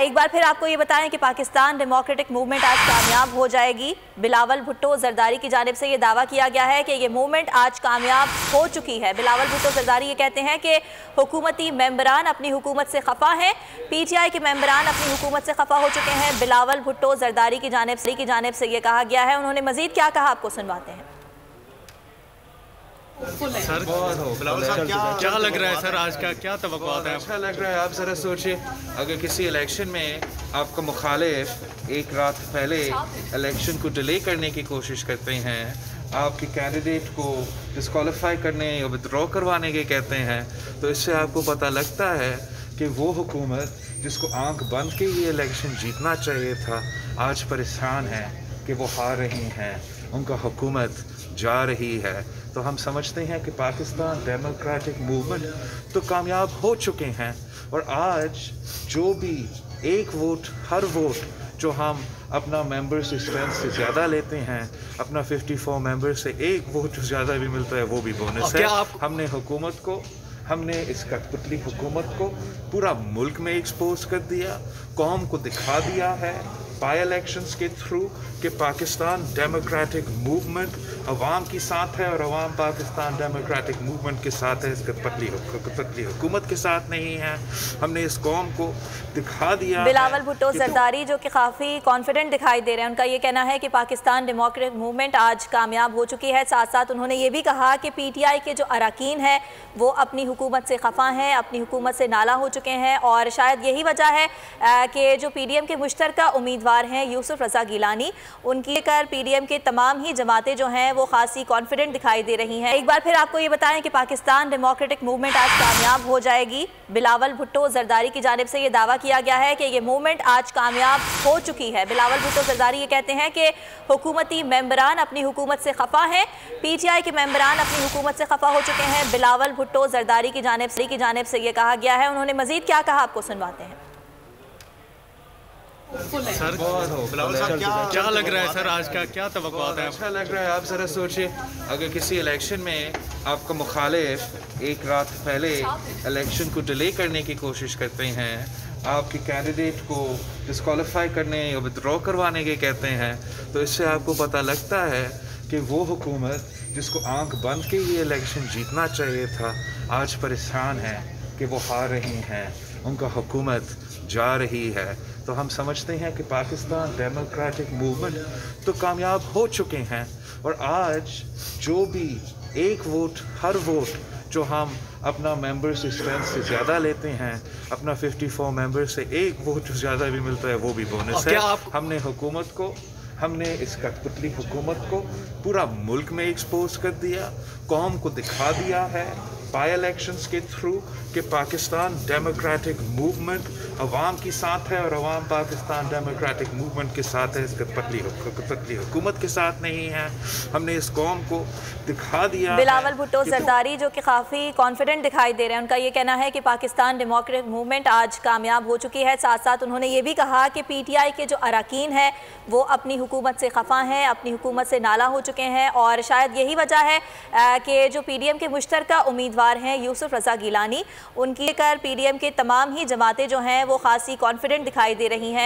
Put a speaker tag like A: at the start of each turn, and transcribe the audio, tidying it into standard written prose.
A: एक बार फिर आपको ये बताएं कि पाकिस्तान डेमोक्रेटिक मूवमेंट आज कामयाब हो जाएगी। बिलावल भुट्टो जरदारी की जानिब से ये दावा किया गया है कि ये मूवमेंट आज कामयाब हो चुकी है। बिलावल भुट्टो जरदारी ये कहते हैं कि हुकूमती मेंबरान अपनी हुकूमत से खफा हैं, PTI के मेंबरान अपनी हुकूमत से खफा हो चुके हैं। बिलावल भुट्टो जरदारी की जानिब से ये कहा गया है। उन्होंने मजीद क्या कहा आपको सुनवाते हैं।
B: सर क्या लग रहा है सर, आज का क्या तवक्कुआत है?
C: अच्छा लग रहा है। आप ज़रा सोचिए, अगर किसी इलेक्शन में आपका मुखालिफ एक रात पहले इलेक्शन को डिले करने की कोशिश करते हैं, आपके कैंडिडेट को डिस्क्वालीफाई करने या विड्रॉ करवाने के कहते हैं, तो इससे आपको पता लगता है कि वो हुकूमत जिसको आंख बंद के ये इलेक्शन जीतना चाहिए था, आज परेशान है कि वो हार रही हैं, उनका हुकूमत जा रही है। तो हम समझते हैं कि पाकिस्तान डेमोक्रेटिक मूवमेंट तो कामयाब हो चुके हैं, और आज जो भी एक वोट, हर वोट जो हम अपना मेंबर से स्ट्रेंथ से ज़्यादा लेते हैं, अपना 54 मेंबर से एक वोट ज़्यादा भी मिलता है, वो भी बोनस है। हमने इस कठपुतली हुकूमत को पूरा मुल्क में एक्सपोज कर दिया, कौम को दिखा दिया है बाई इलेक्शंस के थ्रू कि पाकिस्तान डेमोक्रेटिक मूवमेंट अवाम के साथ है, और अवाम पाकिस्तान डेमोक्रेटिक मूवमेंट के साथ है, इस कठपुतली हुकूमत के साथ नहीं है। हमने इस कौम को दिखा दिया।
A: बिलावल भुट्टो जरदारी जो कि काफ़ी कॉन्फिडेंट दिखाई दे रहे हैं, उनका ये कहना है कि पाकिस्तान डेमोक्रेटिक मूवमेंट आज कामयाब हो चुकी है। साथ साथ उन्होंने ये भी कहा कि PTI के जो अरकान हैं वो अपनी हुकूमत से खफा हैं, अपनी हुकूमत से नाला हो चुके हैं, और शायद यही वजह है कि जो PDM के मुश्तरका उम्मीदवार हैं यूसुफ रज़ा गिलानी, उनकी कर PDM के तमाम ही जमातें जो हैं वो खासी कॉन्फिडेंट दिखाई दे रही हैं। एक बार फिर आपको ये बताएं कि पाकिस्तान डेमोक्रेटिक मूवमेंट आज कामयाब हो जाएगी। बिलावल भुट्टो जरदारी की जानिब से ये दावा किया गया है कि ये मूवमेंट आज कामयाब हो चुकी है। बिलावल भुट्टो जरदारी ये कहते हैं कि हुकूमती मेंबरान अपनी हुकूमत से खफा हैं, PTI के मेंबरान अपनी हुकूमत से खफा हो चुके हैं। बिलावल भुट्टो जरदारी की जानिब से ये कहा गया है। उन्होंने मजीद क्या कहा आपको सुनवाते हैं।
B: सर क्या लग रहा है सर, आज का क्या तवक्कुआत है?
C: अच्छा लग रहा है। आप ज़रा सोचिए, अगर किसी इलेक्शन में आपका मुखालिफ एक रात पहले इलेक्शन को डिले करने की कोशिश करते हैं, आपके कैंडिडेट को डिस्क्वालीफाई करने या विड्रॉ करवाने के कहते हैं, तो इससे आपको पता लगता है कि वो हुकूमत जिसको आंख बंद के ये इलेक्शन जीतना चाहिए था, आज परेशान है कि वो हार रही हैं, उनका हुकूमत जा रही है। तो हम समझते हैं कि पाकिस्तान डेमोक्रेटिक मूवमेंट तो कामयाब हो चुके हैं, और आज जो भी एक वोट, हर वोट जो हम अपना मेंबर से स्ट्रेंथ से ज़्यादा लेते हैं, अपना 54 मेंबर से एक वोट ज़्यादा भी मिलता है, वो भी बोनस है। हमने इस कठपुतली हुकूमत को पूरा मुल्क में एक्सपोज कर दिया, कौम को दिखा दिया है बाई इलेक्शंस के थ्रू कि पाकिस्तान डेमोक्रेटिक मूवमेंट अवाम के साथ है, और अवाम पाकिस्तान डेमोक्रेटिक मूवमेंट के साथ है, इस कठपुतली हुकूमत के साथ नहीं है। हमने इस कौम को दिखा दिया।
A: बिलावल भुट्टो जरदारी जो कि काफ़ी कॉन्फिडेंट दिखाई दे रहे हैं, उनका ये कहना है कि पाकिस्तान डेमोक्रेटिक मूवमेंट आज कामयाब हो चुकी है। साथ साथ उन्होंने ये भी कहा कि PTI के जो अरकान हैं वो अपनी हुकूमत से खफा हैं, अपनी हुकूमत से नाला हो चुके हैं, और शायद यही वजह है कि जो PDM के मुश्तरका उम्मीदवार हैं यूसुफ रज़ा गिलानी, उनकी कर PDM के तमाम ही जमातें जो हैं वो खासी कॉन्फिडेंट दिखाई दे रही हैं।